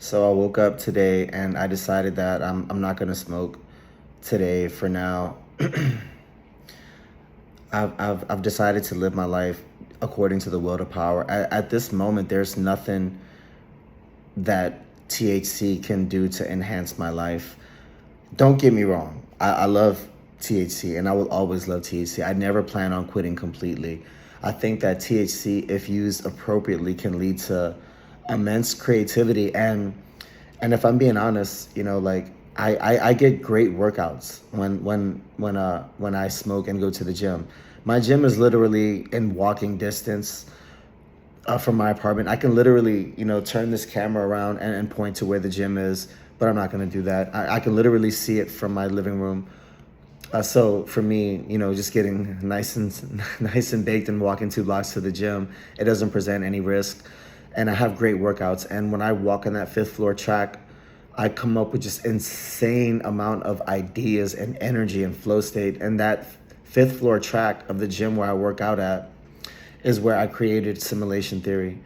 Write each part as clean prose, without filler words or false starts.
So I woke up today and I decided that I'm not gonna smoke today for now. I've decided to live my life according to the will to power. At this moment, there's nothing that THC can do to enhance my life. Don't get me wrong. I love THC and I will always love THC. I never plan on quitting completely. I think that THC, if used appropriately, can lead to immense creativity. And if I'm being honest, like I get great workouts when I smoke and go to the gym. My gym is literally in walking distance from my apartment. I can literally, turn this camera around and point to where the gym is, but I'm not going to do that. I can literally see it from my living room. So for me, just getting nice and nice and baked and walking 2 blocks to the gym, it doesn't present any risk. And I have great workouts. And when I walk on that fifth floor track, I come up with just insane amount of ideas and energy and flow state. And that fifth floor track of the gym where I work out at is where I created simulation theory.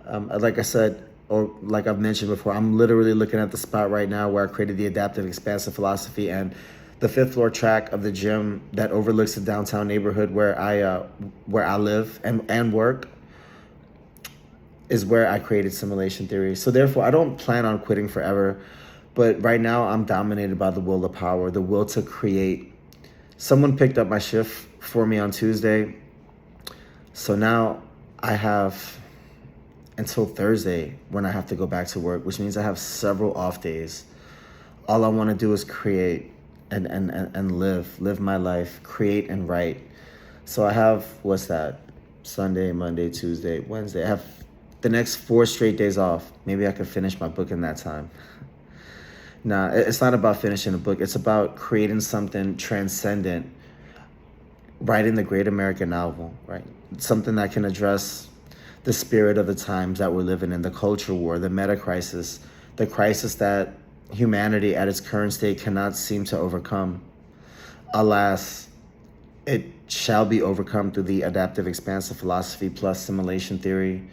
Like I said, or like I've mentioned before, I'm literally looking at the spot right now where I created the adaptive expansive philosophy, and the fifth floor track of the gym that overlooks the downtown neighborhood where I live and work is where I created simulation theory. So therefore, I don't plan on quitting forever, but right now I'm dominated by the will to power, the will to create. Someone picked up my shift for me on Tuesday. So now I have until Thursday when I have to go back to work, which means I have several off days. All I want to do is create and live my life, create and write. So I have, what's that? Sunday, Monday, Tuesday, Wednesday. I have the next 4 straight days off. Maybe I could finish my book in that time. Nah, it's not about finishing a book. It's about creating something transcendent, writing the great American novel, right? Something that can address the spirit of the times that we're living in, the culture war, the meta crisis, the crisis that humanity at its current state cannot seem to overcome. Alas, it shall be overcome through the adaptive expansive philosophy plus simulation theory,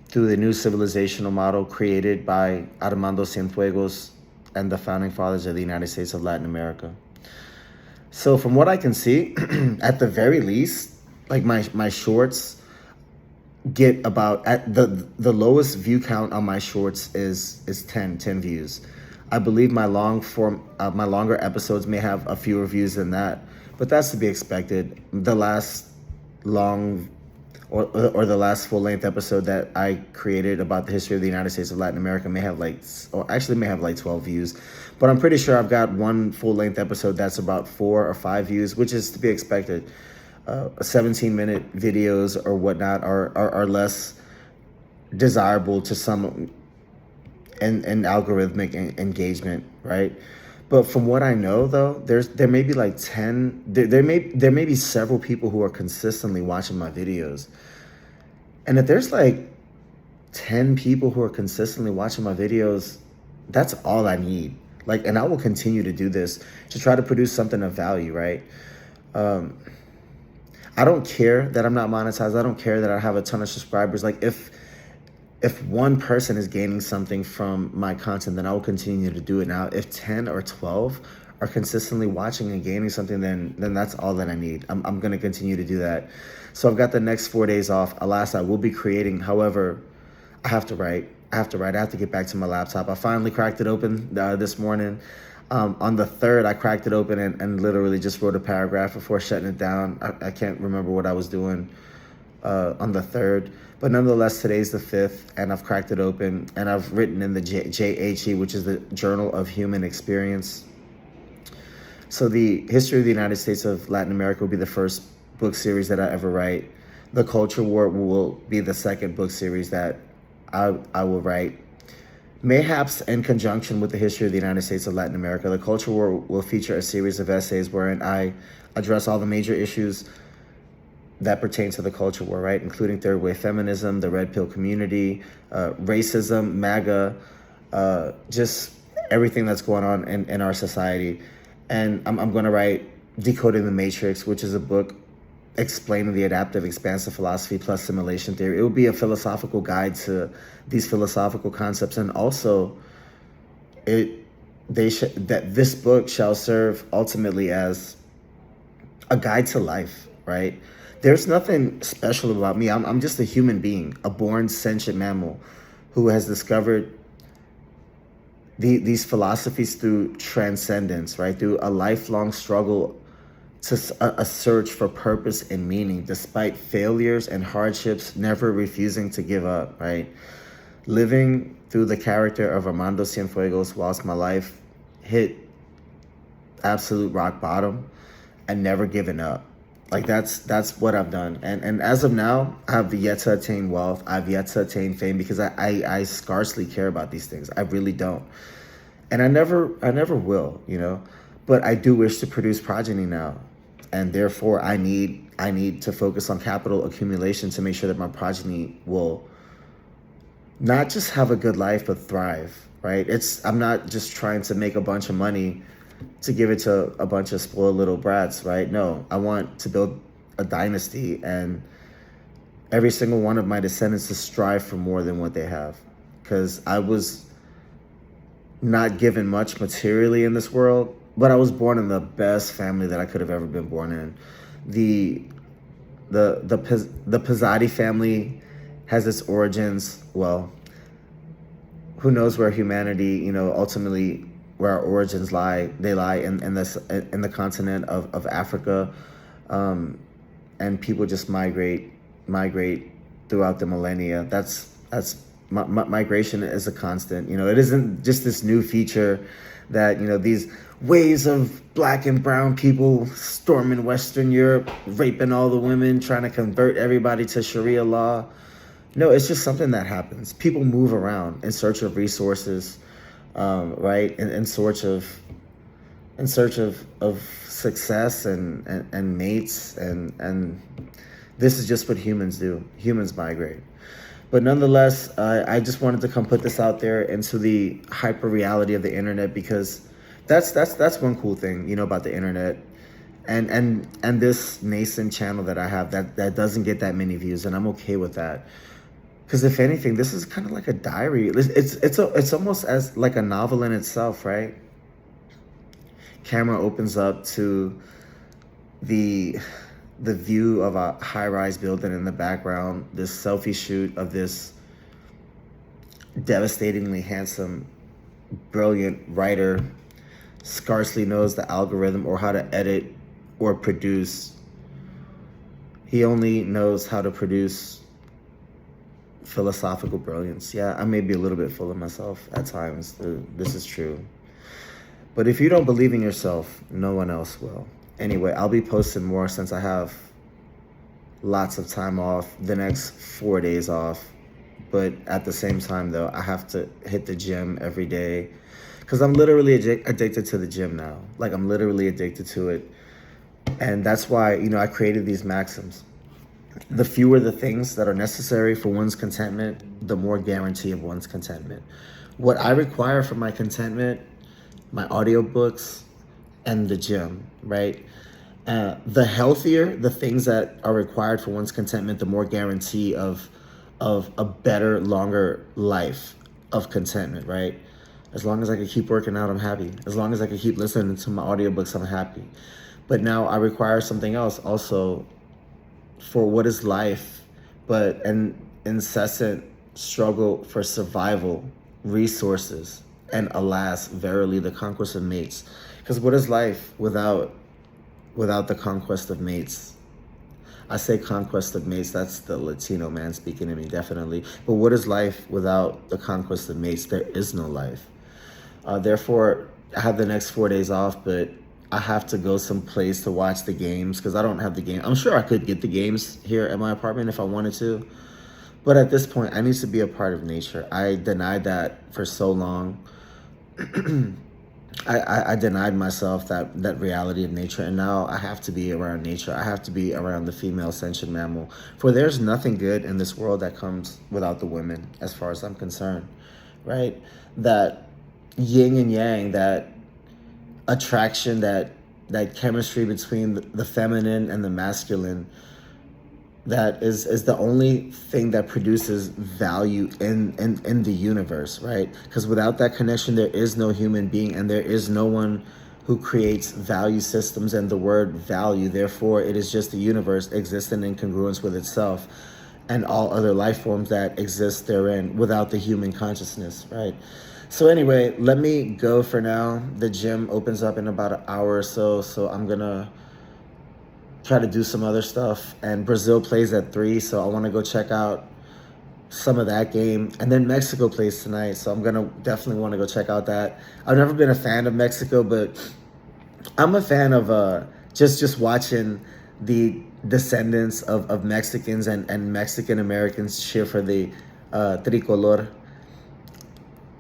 through the new civilizational model created by Armando Cienfuegos and the founding fathers of the United States of Latin America. So from what I can see, at the very least, like my shorts get about, at the lowest view count on my shorts is 10 views. I believe my longer episodes may have a fewer views than that, but that's to be expected. The last long or the last full-length episode that I created about the history of the United States of Latin America may have like 12 views. But I'm pretty sure I've got one full-length episode that's about 4 or 5 views, which is to be expected. 17-minute videos or whatnot are less desirable to some in algorithmic engagement, right? But from what I know, though, there may be like 10. There may be several people who are consistently watching my videos, and if there's like 10 people who are consistently watching my videos, that's all I need. Like, and I will continue to do this to try to produce something of value, right? I don't care that I'm not monetized. I don't care that I have a ton of subscribers. Like, if one person is gaining something from my content, then I will continue to do it. Now, if 10 or 12 are consistently watching and gaining something, then that's all that I need. I'm going to continue to do that. So I've got the next 4 days off. Alas, I will be creating. However, I have to write. I have to get back to my laptop. I finally cracked it open this morning. On the 3rd, I cracked it open and literally just wrote a paragraph before shutting it down. I can't remember what I was doing on the 3rd. But nonetheless, today's the 5th, and I've cracked it open, and I've written in the JHE, which is the Journal of Human Experience. So the history of the United States of Latin America will be the first book series that I ever write. The Culture War will be the second book series that I will write. Mayhaps in conjunction with the history of the United States of Latin America, the Culture War will feature a series of essays wherein I address all the major issues that pertain to the culture war, right? Including third wave feminism, the red pill community, racism, MAGA, just everything that's going on in our society. And I'm going to write Decoding the Matrix, which is a book explaining the adaptive expansive philosophy plus simulation theory. It will be a philosophical guide to these philosophical concepts, and also it that this book shall serve ultimately as a guide to life, right? There's nothing special about me. I'm just a human being, a born sentient mammal who has discovered these philosophies through transcendence, right? Through a lifelong struggle to a search for purpose and meaning, despite failures and hardships, never refusing to give up, right? Living through the character of Armando Cienfuegos whilst my life hit absolute rock bottom and never given up. Like that's what I've done. And as of now, I've yet to attain wealth. I've yet to attain fame because I scarcely care about these things. I really don't. And I never will, you know. But I do wish to produce progeny now. And therefore I need to focus on capital accumulation to make sure that my progeny will not just have a good life, but thrive, right? I'm not just trying to make a bunch of money to give it to a bunch of spoiled little brats, right? No, I want to build a dynasty and every single one of my descendants to strive for more than what they have. Because I was not given much materially in this world, but I was born in the best family that I could have ever been born in. The Pizzati family has its origins, well, who knows where humanity, you know, ultimately where our origins lie. They lie in the continent of Africa, and people just migrate throughout the millennia. Migration is a constant. You know, it isn't just this new feature that, you know, these waves of black and brown people storming Western Europe, raping all the women, trying to convert everybody to Sharia law. No, it's just something that happens. People move around in search of resources, right? In search of success and mates, and this is just what humans do. Humans migrate. But nonetheless, I just wanted to come put this out there into the hyper reality of the internet, because that's one cool thing, you know, about the internet. And this nascent channel that I have that doesn't get that many views, and I'm okay with that. Because if anything, this is kind of like a diary. It's almost as like a novel in itself, right? Camera opens up to the view of a high-rise building in the background, this selfie shoot of this devastatingly handsome, brilliant writer, scarcely knows the algorithm or how to edit or produce. He only knows how to produce philosophical brilliance. Yeah, I may be a little bit full of myself at times. This is true. But if you don't believe in yourself, no one else will. Anyway, I'll be posting more since I have lots of time off, the next 4 days off. But at the same time, though, I have to hit the gym every day because I'm literally addicted to the gym now. Like, I'm literally addicted to it. And that's why, you know, I created these maxims. The fewer the things that are necessary for one's contentment, the more guarantee of one's contentment. What I require for my contentment, my audiobooks, and the gym, right? The healthier the things that are required for one's contentment, the more guarantee of a better, longer life of contentment, right? As long as I can keep working out, I'm happy. As long as I can keep listening to my audiobooks, I'm happy. But now I require something else also for what is life, but an incessant struggle for survival, resources, and alas, verily, the conquest of mates. Because what is life without the conquest of mates? I say conquest of mates, that's the Latino man speaking to me, definitely. But what is life without the conquest of mates? There is no life. Therefore, I have the next 4 days off, but I have to go someplace to watch the games because I don't have the game. I'm sure I could get the games here at my apartment if I wanted to. But at this point, I need to be a part of nature. I denied that for so long. I denied myself that reality of nature, and now I have to be around nature. I have to be around the female sentient mammal. For there's nothing good in this world that comes without the women, as far as I'm concerned, right? That yin and yang, that attraction, that chemistry between the feminine and the masculine that is the only thing that produces value in the universe, right? Because without that connection, there is no human being, and there is no one who creates value systems and the word value. Therefore, it is just the universe existing in congruence with itself and all other life forms that exist therein without the human consciousness, right? So anyway, let me go for now. The gym opens up in about an hour or so, so I'm gonna try to do some other stuff. And Brazil plays at 3, so I want to go check out some of that game. And then Mexico plays tonight, so I'm gonna definitely want to go check out that. I've never been a fan of Mexico, but I'm a fan of just watching the descendants of Mexicans and Mexican Americans cheer for the tricolor.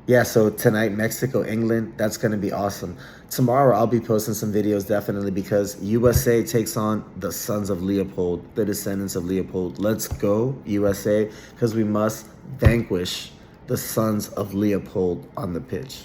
Yeah, so tonight, Mexico, England, that's going to be awesome. Tomorrow, I'll be posting some videos definitely because USA takes on the Sons of Leopold, the descendants of Leopold. Let's go, USA, because we must vanquish the Sons of Leopold on the pitch.